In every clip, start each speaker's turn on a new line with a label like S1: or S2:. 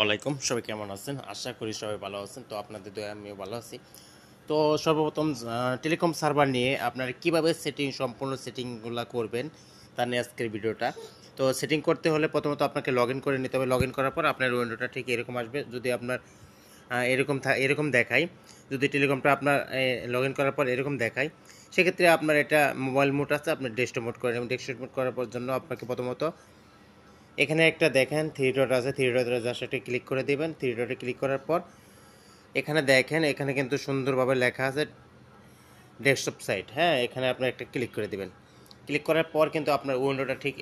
S1: ওয়ালাইকুম, সবাই কেমন আছেন? আশা করি সবাই ভালো আছেন। তো আপনাদের দয়ায় আমিও ভালো আছি। তো সর্বপ্রথম টেলিকম সার্ভার নিয়ে আপনারা কিভাবে সম্পূর্ণ সেটিংগুলা করবেন তা নিয়ে আজকের ভিডিওটা। তো সেটিং করতে হলে প্রথমত আপনাকে লগইন করে নিতে হবে। লগইন করার পর আপনার উইন্ডোটা ঠিক এরকম আসবে। যদি আপনার এরকম দেখায়, যদি টেলিকমটা আপনার লগইন করার পর এরকম দেখায়, সেক্ষেত্রে আপনার এটা মোবাইল মোড আছে, আপনি ডেস্কটপ মোড করেন। ডেস্কটপ মোড করার পর জন্য আপনাকে প্রথমত এখানে একটা দেখেন থ্রি ডট আছে, থ্রি ডটে জাস্ট একটা ক্লিক করে দেবেন। থ্রি ডটে ক্লিক করার পর এখানে দেখেন, এখানে কিন্তু সুন্দরভাবে লেখা আছে ডেস্কটপ সাইট। হ্যাঁ, এখানে আপনি একটা ক্লিক করে দেবেন। ক্লিক করার পর কিন্তু আপনার উইন্ডোটা ঠিক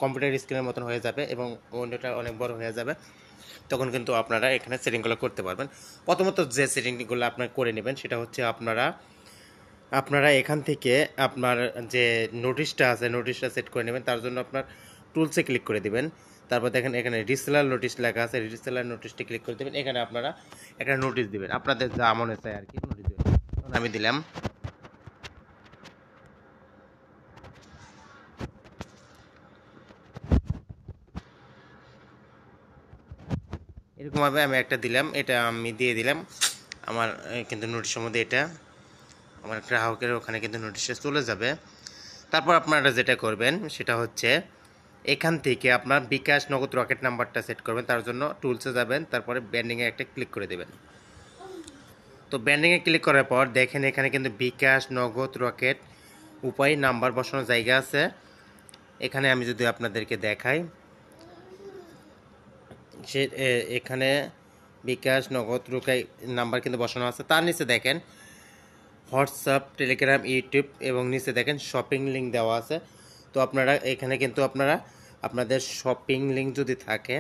S1: কম্পিউটার স্ক্রিনের মতন হয়ে যাবে এবং উইন্ডোটা অনেক বড় হয়ে যাবে। তখন কিন্তু আপনারা এখানে সেটিংগুলো করতে পারবেন। প্রথমত যে সেটিংগুলো আপনার করে নেবেন সেটা হচ্ছে আপনারা আপনারা এখান থেকে আপনার যে নোটিশটা আছে, নোটিশটা সেট করে নেবেন। তার জন্য আপনার টুলসে ক্লিক করে দিবেন। তারপর দেখেন এখানে রিসেলার নোটিশ লেখা আছে, রিসেলার নোটিশটি ক্লিক করে দেবেন। এখানে আপনারা একটা নোটিশ দিবেন, আপনাদের যা মনে চায় আর কি নোটিশ দেবেন। আমি দিলাম, এরকমভাবে আমি একটা দিলাম, এটা আমি দিয়ে দিলাম। আমার কিন্তু নোটিশের মধ্যে এটা আমার গ্রাহকের ওখানে কিন্তু নোটিশটা চলে যাবে। তারপর আপনারা যেটা করবেন সেটা হচ্ছে এখান থেকে আপনার বিকাশ নগদ রকেট নাম্বারটা সেট করবেন। তার জন্য টুলসে যাবেন, তারপরে ব্যান্ডিংয়ে একটা ক্লিক করে দেবেন। তো ব্যান্ডিংয়ে ক্লিক করার পর দেখেন এখানে কিন্তু বিকাশ নগদ রকেট উপায় নাম্বার বসানোর জায়গা আছে। এখানে আমি যদি আপনাদেরকে দেখাই, সে এখানে বিকাশ নগদ রুকাই নাম্বার কিন্তু বসানো আছে। তার নিচে দেখেন হোয়াটসঅ্যাপ, টেলিগ্রাম, ইউটিউব এবং নিচে দেখেন শপিং লিঙ্ক দেওয়া আছে। তো আপনারা এখানে কিন্তু আপনাদের শপিং লিঙ্ক যদি থাকে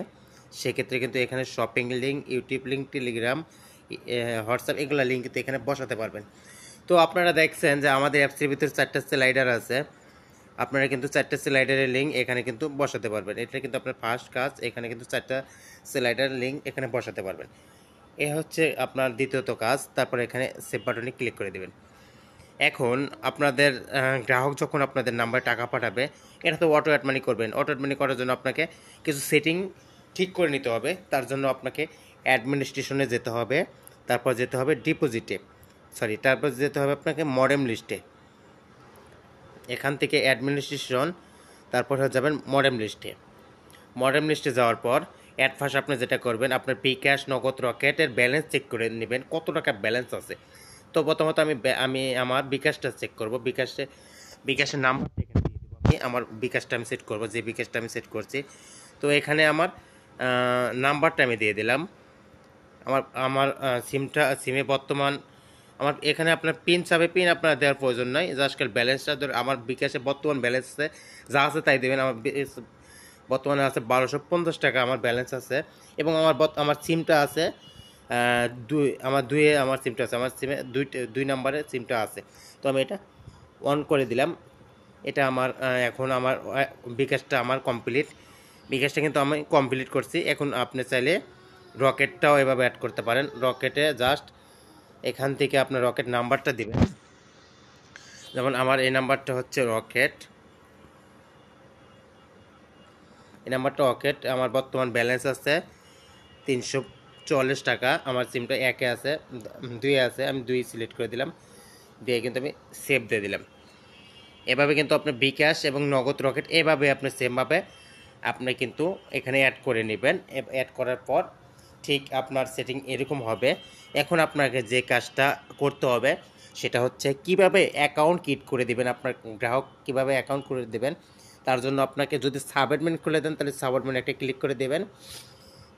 S1: সেক্ষেত্রে কিন্তু এখানে shopping link, YouTube link, Telegram, WhatsApp এগুলো লিঙ্ক কিন্তু এখানে বসাতে পারবেন। তো আপনারা দেখছেন যে আমাদের অ্যাপসের ভিতরে 4টা স্লাইডার আছে। আপনারা কিন্তু 4টা স্লাইডারের লিঙ্ক এখানে কিন্তু বসাতে পারবেন। এটা কিন্তু আপনার ফার্স্ট কাজ, এখানে কিন্তু 4টা স্লাইডার লিঙ্ক এখানে বসাতে পারবেন। এ হচ্ছে আপনার দ্বিতীয়ত কাজ। তারপরে এখানে সেভ বাটনে ক্লিক করে দেবেন। এখন আপনাদের গ্রাহক যখন আপনাদের নাম্বারে টাকা পাঠাবে, এটা তো অটো অ্যাড মানি করবেন। অটো অ্যাড মানি করার জন্য আপনাকে কিছু সেটিং ঠিক করে নিতে হবে। তার জন্য আপনাকে অ্যাডমিনিস্ট্রেশনে যেতে হবে, তারপর যেতে হবে ডিপোজিটে, তারপর যেতে হবে আপনাকে মডেম লিস্টে। এখান থেকে অ্যাডমিনিস্ট্রেশন, তারপর যাবেন মডেম লিস্টে। মডেম লিস্টে যাওয়ার পর অ্যাট ফার্স্ট আপনি যেটা করবেন, আপনার বিকাশ নগদ রকেটের ব্যালেন্স চেক করে নেবেন কত টাকা ব্যালেন্স আছে। তো প্রথমত আমি আমার বিকাশটা চেক করব। বিকাশের নাম্বারটা এখানে দিয়ে দেবো। আমার বিকাশটা আমি সেট করব, যে বিকাশটা আমি সেট করছি। তো এখানে আমার নাম্বারটা আমি দিয়ে দিলাম। আমার আমার সিমে বর্তমান আমার এখানে আপনার পিন চাবে, পিন আপনার দেওয়ার প্রয়োজন নাই। জাস্ট ব্যালেন্সটা ধর আমার বিকাশে বর্তমান ব্যালেন্সে যা আছে তাই দেবেন। বর্তমানে আছে 1250 টাকা আমার ব্যালেন্স আছে এবং আমার সিমটা আছে আমার সিমটা আছে, আমার সিমে দুই নাম্বারে সিমটা আছে। তো আমি এটা অন করে দিলাম। এটা আমার এখন আমার বিকাশটা আমার কমপ্লিট। বিকাশটা কিন্তু আমি কমপ্লিট করছি। এখন আপনি চাইলে রকেটটাও এভাবে অ্যাড করতে পারেন। রকেটে জাস্ট এখান থেকে আপনার রকেট নাম্বারটা দিবেন। যেমন আমার এই নাম্বারটা হচ্ছে রকেট, এই নাম্বারটা রকেট। আমার বর্তমান ব্যালেন্স আছে 344 টাকা। আমার সিমটা একে আছে, দুই আছে, আমি দুই সিলেক্ট করে দিলাম, দিয়ে কিন্তু আমি সেভ দিয়ে দিলাম। এভাবে কিন্তু আপনার বিকাশ এবং নগদ রকেট এভাবে আপনি সেমভাবে আপনি কিন্তু এখানে অ্যাড করে নেবেন। অ্যাড করার পর ঠিক আপনার সেটিং এরকম হবে। এখন আপনাকে যে কাজটা করতে হবে সেটা হচ্ছে কিভাবে অ্যাকাউন্ট ক্রিয়েট করে দিবেন, আপনার গ্রাহক কিভাবে অ্যাকাউন্ট করে দেবেন। তার জন্য আপনাকে যদি সাবঅ্যাডমিন খুলে দেন তাহলে সাবঅ্যাডমিন একটা ক্লিক করে দেবেন।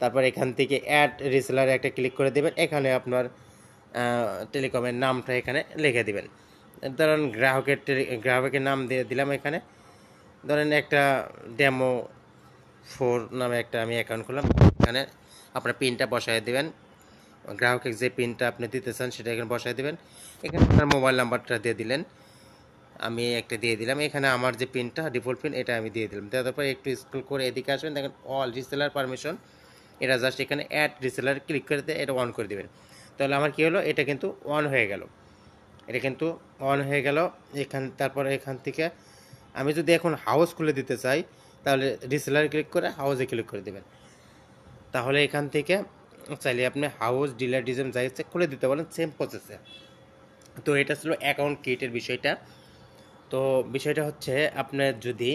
S1: তারপর এখান থেকে অ্যাড রিসেলার একটা ক্লিক করে দেবেন। এখানে আপনার টেলিকমের নামটা এখানে লিখে দেবেন। ধরেন গ্রাহকের নাম দিয়ে দিলাম। এখানে ধরেন একটা ডেমো 4 নামে একটা আমি অ্যাকাউন্ট করলাম। এখানে আপনার পিনটা বসায় দেবেন, গ্রাহকের যে পিনটা আপনি দিতে চান সেটা এখানে বসায় দেবেন। এখানে আপনার মোবাইল নাম্বারটা দিয়ে দিলেন, আমি একটা দিয়ে দিলাম। এখানে আমার যে পিনটা ডিফল্ট পিন এটা আমি দিয়ে দিলাম। দেওয়ার পর একটু স্ক্রল করে এদিকে আসবেন, দেখেন অল রিসেলার পারমিশন। এটা জাস্ট এখানে অ্যাড রিসেলার ক্লিক করে দিয়ে এটা অন করে দেবেন। তাহলে আমার কী হলো, এটা কিন্তু অন হয়ে গেল। এটা কিন্তু অন হয়ে গেল। তারপরে এখান থেকে আমি যদি এখন হাউস খুলে দিতে চাই তাহলে রিসেলার ক্লিক করে হাউসে ক্লিক করে দেবেন। তাহলে এখান থেকে চাইলে আপনি হাউস ডিলার ডিজাইন যাই চেক করে দিতে পারেন সেম প্রসেসে। তো এটা ছিল অ্যাকাউন্ট ক্রিয়েটের বিষয়টা। তো বিষয়টা হচ্ছে আপনার যদি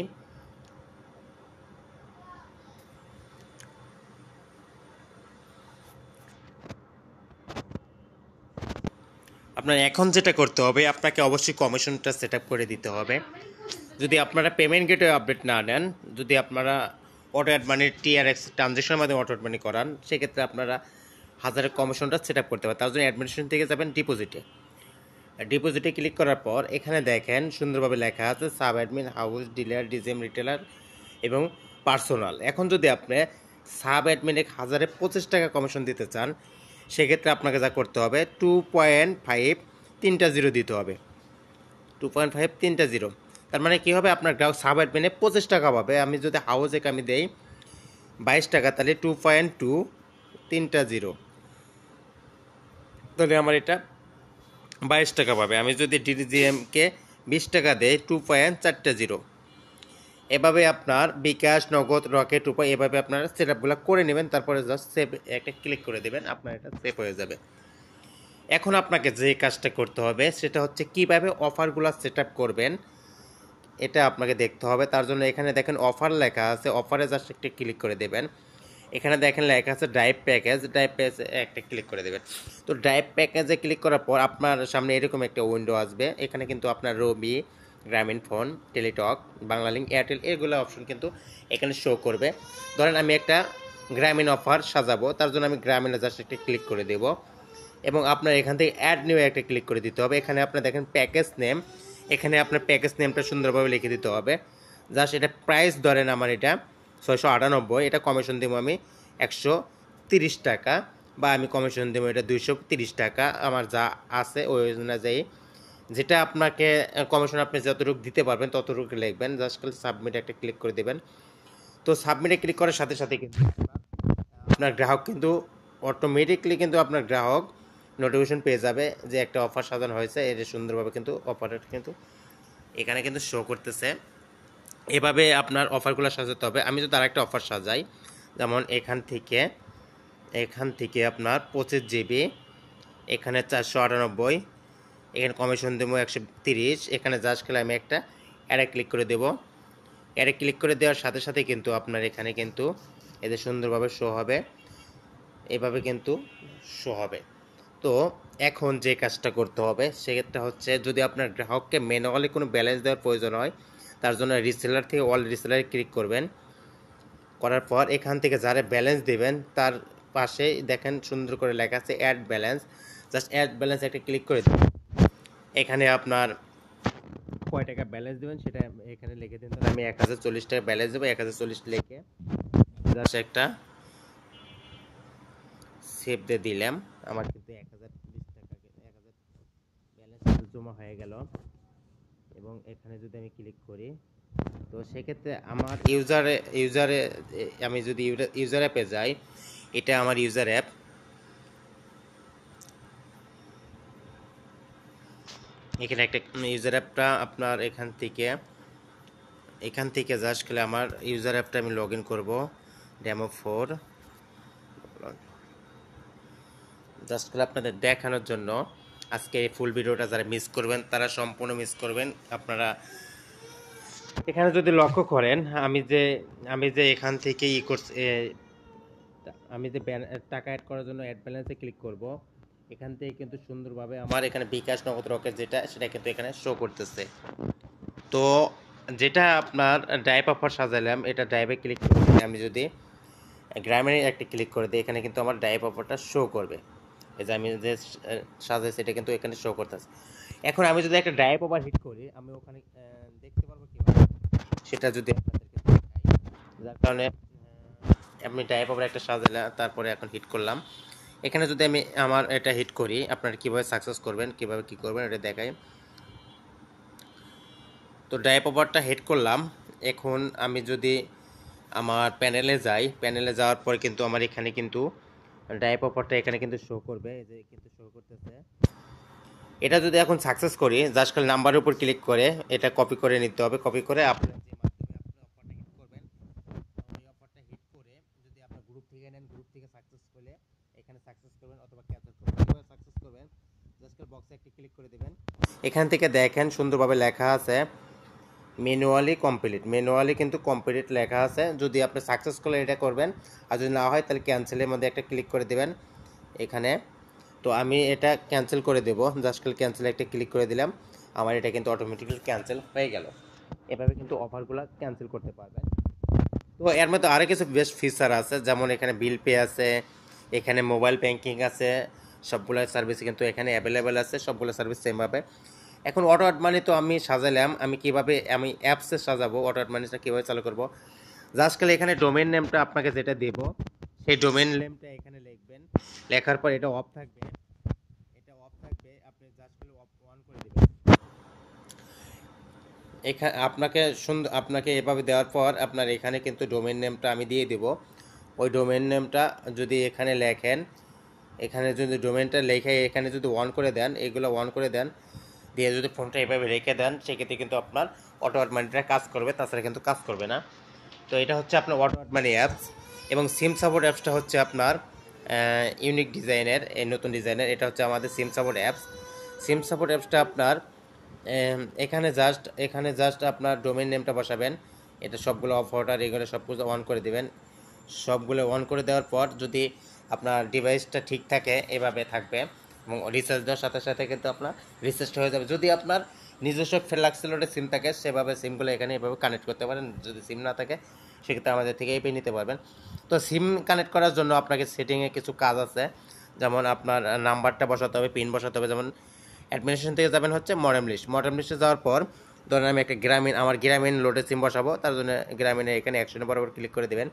S1: আপনার এখন যেটা করতে হবে, আপনাকে অবশ্যই কমিশনটা সেট আপ করে দিতে হবে। যদি আপনারা পেমেন্ট গেটওয়ে আপডেট না নেন, যদি আপনারা অটো অ্যাড মানি TRX ট্রানজেকশনের মাধ্যমে অটো অ্যাড মানি করান, সেক্ষেত্রে আপনারা হাজারের কমিশনটা সেট আপ করতে পারেন। তার জন্য অ্যাডমিনিস্ট্রেশন থেকে যাবেন ডিপোজিটে। ডিপোজিটে ক্লিক করার পর এখানে দেখেন সুন্দরভাবে লেখা আছে সাব অ্যাডমিন, হাউস ডিলার, ডিজেম রিটেলার এবং পার্সোনাল। এখন যদি আপনি সাব অ্যাডমিনে 1025 টাকা কমিশন দিতে চান, সেক্ষেত্রে আপনাকে যা করতে হবে 2.5 তিনটা জিরো দিতে হবে। 2.5 তিনটা জিরো, তার মানে কী হবে, আপনার গ্রাহক সাব অ্যাডমিনে 25 টাকা পাবে। আমি যদি হাউসে আমি দেই 22 টাকা, তাহলে 2.2 তিনটা জিরো, তাহলে আমার এটা 22 টাকা পাবে। আমি যদি ডিডিজিএমকে 20 টাকা দেই 2.4টা জিরো। এভাবে আপনার বিকাশ, নগদ, রকেট, উপায় এভাবে আপনারা সেট আপগুলো করে নেবেন। তারপরে জাস্ট সেভ একটা ক্লিক করে দেবেন, আপনার এটা সেভ হয়ে যাবে। এখন আপনাকে যে কাজটা করতে হবে সেটা হচ্ছে কিভাবে অফারগুলো সেট আপ করবেন, এটা আপনাকে দেখতে হবে। তার জন্য এখানে দেখেন অফার লেখা আছে, অফারে জাস্ট একটা ক্লিক করে দেবেন। এখানে দেখেন লেখা আছে ড্রাইভ প্যাকেজ, ড্রাইভ প্যাকেজে একটা ক্লিক করে দেবেন। তো ড্রাইভ প্যাকেজে ক্লিক করার পর আপনার সামনে এরকম একটা উইন্ডো আসবে। এখানে কিন্তু আপনার রবি, গ্রামীণ ফোন, টেলিটক, বাংলালিংক, এয়ারটেল এগুলো অপশন কিন্তু এখানে শো করবে। ধরেন আমি একটা গ্রামীণ অফার সাজাবো, তার জন্য আমি গ্রামীণে জাস্ট একটা ক্লিক করে দেব এবং আপনার এখান থেকে অ্যাড নিউ একটা ক্লিক করে দিতে হবে। এখানে আপনার দেখেন প্যাকেজ নেম, এখানে আপনার প্যাকেজ নেমটা সুন্দরভাবে লিখে দিতে হবে। জাস্ট এটা প্রাইস ধরেন আমার এটা 698, এটা কমিশন দেবো আমি 130 টাকা, বা আমি কমিশন দেবো এটা 230 টাকা। আমার যা আছে ওই অনুযায়ী যেটা আপনাকে কমিশন আপনি যতটুকু দিতে পারবেন ততটুকু লিখবেন। জাস্ট খালি সাবমিট একটা ক্লিক করে দেবেন। তো সাবমিটে ক্লিক করার সাথে সাথে কিন্তু আপনার গ্রাহক কিন্তু অটোমেটিকলি কিন্তু আপনার গ্রাহক নোটিফিকেশন পেয়ে যাবে যে একটা অফার সাজানো হয়েছে। এর সুন্দরভাবে কিন্তু অফারটা কিন্তু এখানে কিন্তু শো করতেছে। এভাবে আপনার অফারগুলো সাজাতে হবে। আমি যদি আরেকটা অফার সাজাই, যেমন এখান থেকে আপনার 25 GB, এখানে 498, এখানে কমিশন দেবো 130, এখানে জাস্ট খেলে আমি একটা অ্যাডে ক্লিক করে দেবো। অ্যাডে ক্লিক করে দেওয়ার সাথে সাথে কিন্তু আপনার এখানে কিন্তু এদের সুন্দরভাবে শো হবে, এভাবে কিন্তু শো হবে। তো এখন যে কাজটা করতে হবে সেক্ষেত্রে হচ্ছে, যদি আপনার গ্রাহককে ম্যানুয়ালি কোনো ব্যালেন্স দেওয়ার প্রয়োজন হয়, তার জন্য রিসেলার থেকে অল রিসেলারে ক্লিক করবেন। করার পর এখান থেকে যারা ব্যালেন্স দেবেন তার পাশেই দেখেন সুন্দর করে লেখা আছে add balance. Just add balance একটা ক্লিক করে দেবেন। এখানে আপনার কয় টাকা ব্যালেন্স দেবেন সেটা এখানে লিখে দিন। তাহলে আমি 1040 টাকা ব্যালেন্স দেবো, 1040 লিখে জাস্ট একটা সেভ দিয়ে দিলাম। আমার কিন্তু 1020 টাকা ব্যালেন্স জমা হয়ে গেল। এবং এখানে যদি আমি ক্লিক করি, তো সেক্ষেত্রে আমার ইউজারে আমি যদি ইউজার অ্যাপে যাই, এটা আমার ইউজার অ্যাপ। এখানে একটা ইউজার অ্যাপটা আপনার এখান থেকে জাস্ট খেলে আমার ইউজার অ্যাপটা আমি লগ ইন করবো, ডেমো 4 জাস্ট খেলে আপনাদের দেখানোর জন্য। আজকে এই ফুল ভিডিওটা যারা মিস করবেন তারা সম্পূর্ণ মিস করবেন। আপনারা এখানে যদি লক্ষ্য করেন, আমি যে এখান থেকে আমি যে টাকা অ্যাড করার জন্য অ্যাড ব্যালেন্সে ক্লিক করব, এখান থেকে কিন্তু সুন্দরভাবে আমার এখানে বিকাশ, নগদ, রকেট যেটা সেটা কিন্তু এখানে শো করতেছে। তো যেটা আপনার ড্রাইভ অফার সাজালাম, এটা ড্রাইভে ক্লিক করে আমি যদি গ্রামে একটা ক্লিক করে দিই, এখানে কিন্তু আমার ড্রাইভ অফারটা শো করবে। এই যে আমি যে সাজাইছি এটা কিন্তু এখানে শো করতেছে। এখন আমি যদি একটা ড্রাইভ অফার হিট করি, আমি ওখানে দেখতে পারবো কিভাবে সেটা যদি আপনাদেরকে দেখাই। যার কারণে আমি ড্রাইভ অফার একটা সাজালাম, তারপরে এখন হিট করলাম। এখানে যদি আমি আমার এটা হিট করি, আপনারা কীভাবে সাকসেস করবেন, কীভাবে কী করবেন এটা দেখাই। তো ড্রাইভ ওভারটা হেড করলাম। এখন আমি যদি আমার প্যানেলে যাই, প্যানেলে যাওয়ার পর কিন্তু আমার এখানে কিন্তু ড্রাইভ ওভারটা এখানে কিন্তু শো করবে, এই যে কিন্তু শো করতেছে। এটা যদি এখন সাকসেস করি, জাস্ট খালি নাম্বারের উপর ক্লিক করে এটা কপি করে নিতে হবে। কপি করে আপনার যে মাধ্যমে আপনি অফারটা হিট করবেন, ওই অফারটা হিট করে যদি আপনার গ্রুপ থেকে নেন, গ্রুপ সাকসেসফুলি, এখানে সাকসেস করবেন অথবা ক্যান্সেল করবেন। কিভাবে সাকসেস করবেন, জাস্ট বক্সে একটি ক্লিক করে দেবেন। এখান থেকে দেখেন সুন্দরভাবে লেখা আছে ম্যানুয়ালি কিন্তু কমপ্লিট লেখা আছে। যদি আপনি সাকসেস করলে এটা করবেন, আর যদি না হয় তাহলে ক্যান্সেলের মধ্যে একটা ক্লিক করে দেবেন এখানে। তো আমি এটা ক্যান্সেল করে দেবো, জাস্ট ক্যান্সেলে একটা ক্লিক করে দিলাম, আমার এটা কিন্তু অটোমেটিক্যালি ক্যান্সেল হয়ে গেল। এভাবে কিন্তু অফারগুলো ক্যান্সেল করতে পারবেন। তো এর মধ্যে আরও কিছু বেস্ট ফিচার আছে, যেমন এখানে বিল পে আছে, এখানে মোবাইল ব্যাংকিং আছে, সবগুলো সার্ভিস কিন্তু এখানে অ্যাভেলেবেল আছে, সবগুলো সার্ভিস সেমভাবে। এখন অটো অ্যাড মানি তো আমি সাজালাম, আমি অ্যাপসে সাজাবো অটো অ্যাড মানিটা কীভাবে চালু করবো। জাস্ট খালি এখানে ডোমেন নেমটা আপনাকে যেটা দেব, সেই ডোমেন নেমটা এখানে লিখবেন। লেখার পর এটা অফ থাকবে, আপনি জাস্ট খালি অন করে দেবেন। এখানে আপনাকে এভাবে দেওয়ার পর আপনার এখানে কিন্তু ডোমেন নেমটা আমি দিয়ে দেব। ওই ডোমেন নেমটা যদি এখানে লেখেন, এখানে যদি ডোমেনটা লেখে এখানে যদি অন করে দেন, এগুলো অন করে দেন, দিয়ে যদি ফোনটা এভাবে রেখে দেন, সেক্ষেত্রে কিন্তু আপনার অটো অ্যাড মানিটা কাজ করবে, তাছাড়া কিন্তু কাজ করবে না। তো এটা হচ্ছে আপনার অটো অ্যাড মানি অ্যাপস। এবং সিম সাপোর্ট অ্যাপসটা হচ্ছে আপনার ইউনিক ডিজাইনের, এই নতুন ডিজাইনের, এটা হচ্ছে আমাদের সিম সাপোর্ট অ্যাপস। সিম সাপোর্ট অ্যাপসটা আপনার এখানে জাস্ট আপনার ডোমেইন নেমটা বসাবেন। এটা সবগুলো অফ অর্ডার এগুলো সব কিছু অন করে দিবেন। সবগুলো অন করে দেওয়ার পর যদি আপনার ডিভাইসটা ঠিক থাকে, এভাবে থাকবে, এবং রিচার্জ দেওয়ার সাথে সাথে কিন্তু আপনার রিচার্জটা হয়ে যাবে। যদি আপনার নিজস্ব ফ্ল্যাক্সিলোডের সিম থাকে, সেভাবে সিমগুলো এখানে এভাবে কানেক্ট করতে পারেন। যদি সিম না থাকে, সেক্ষেত্রে আমাদের থেকে এই পে নিতে পারবেন। তো সিম কানেক্ট করার জন্য আপনাকে সেটিংয়ে কিছু কাজ আছে, যেমন আপনার নাম্বারটা বসাতে হবে, পিন বসাতে হবে। যেমন অ্যাডমিনিস্ট্রেশন থেকে যাবেন হচ্ছে মডেম লিস্টে যাওয়ার পর ধরেন আমি একটা আমার গ্রামীণ লোডে সিম বসাবো, তার জন্য গ্রামীণে এখানে অ্যাকশনের বরাবর ক্লিক করে দেবেন।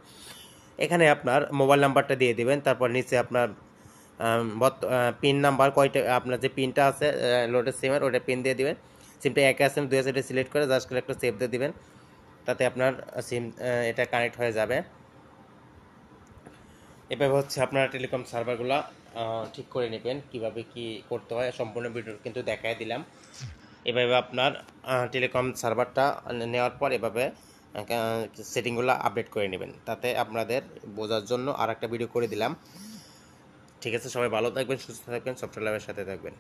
S1: এখানে আপনার মোবাইল নাম্বারটা দিয়ে দেবেন, তারপর নিচে আপনার পিন নাম্বার কয়টা, আপনার যে পিনটা আছে লোডের সিমের, ওটা পিন দিয়ে দেবেন। সিমটা একে আছে 2 সাইডে সিলেক্ট করে জাস্ট একটা সেভ দিয়ে দেবেন, তাতে আপনার সিম এটা কানেক্ট হয়ে যাবে। এভাবে হচ্ছে আপনার টেলিকম সার্ভারগুলো ঠিক করে নেবেন। কিভাবে কি করতে হয় সম্পূর্ণ ভিডিও কিন্তু দেখাই দিলাম। এভাবে আপনার টেলিকম সার্ভারটা নেওয়ার পর এভাবে সেটিংগুলো আপডেট করে নেবেন। তাতে আপনাদের বোঝার জন্য আর একটা ভিডিও করে দিলাম। ঠিক আছে, সবাই ভালো থাকবেন, সুস্থ থাকবেন, সফটওয়্যার ল্যাবের সাথে থাকবেন।